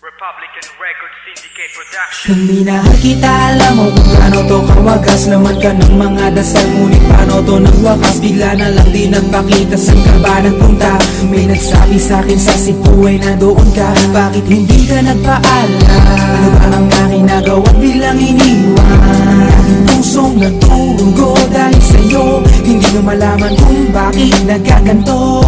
Republican Records Syndicate Production. Nung minahal kita, alam mo kung paano to kawagas. Laman ka ng mga dasal, ngunit paano to nang wakas. Bigla na lang di nagpakita, saan ka ba nagpunta? May nagsabi sa'kin sa Cebu ay nandoon ka. Bakit hindi ka nagpaalam? Ano ba ang aking nagawa bilang iniwan? Aking pusong nagturugo dahil sa'yo. Hindi mo malaman kung bakit nagkaganto.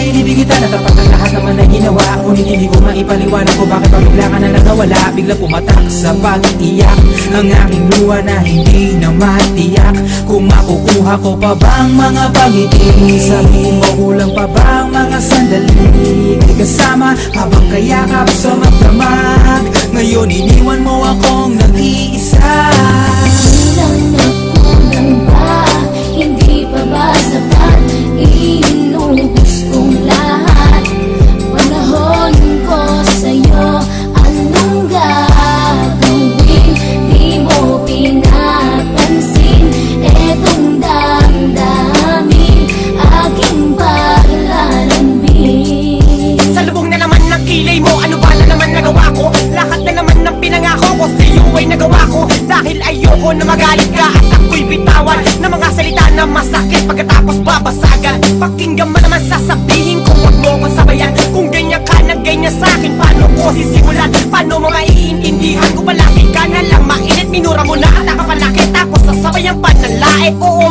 Inibig kita na tapat ng lahat naman na ginawa, ngunit hindi ko maipaliwanag ko bakit pabigla ka na lang nawala. Bigla pumatak sa pag-iiyak ang aking luha na hindi na matiyak. Kung makukuha ko pa bang mga pangiti? Sabihin mo kulang pa bang mga sandali? Di kasama habang kayakap sa magdamag. Ngayon iniwan mo akong nag-iisa. Kulang ba? Hindi pa ba sapat? Inubos kong lahat. Panahon ko sa'yo, anong gagawin? Di mo pinapansin etong damdamin, aking paglalambing. Sa lubong na naman ng kilay mo, ano ba na naman nagawa ko? Lahat na naman ng pinangako ko sa'yo ay nagawa ko. Dahil ayoko na magalit ka at ako'y bitawan ng mga salita na masakit pagkatapos babasagan. Pakinggan mo naman sasabihin ko, huwag mo ko sabayan. Kung ganyan ka na ganyan sa'kin, paano ko sisimulan? Paano mo maiintindihan ko palagi ka na lang mainit? Minura mo na at nakapalaki tapos sasabayan pa ng lae. Oo,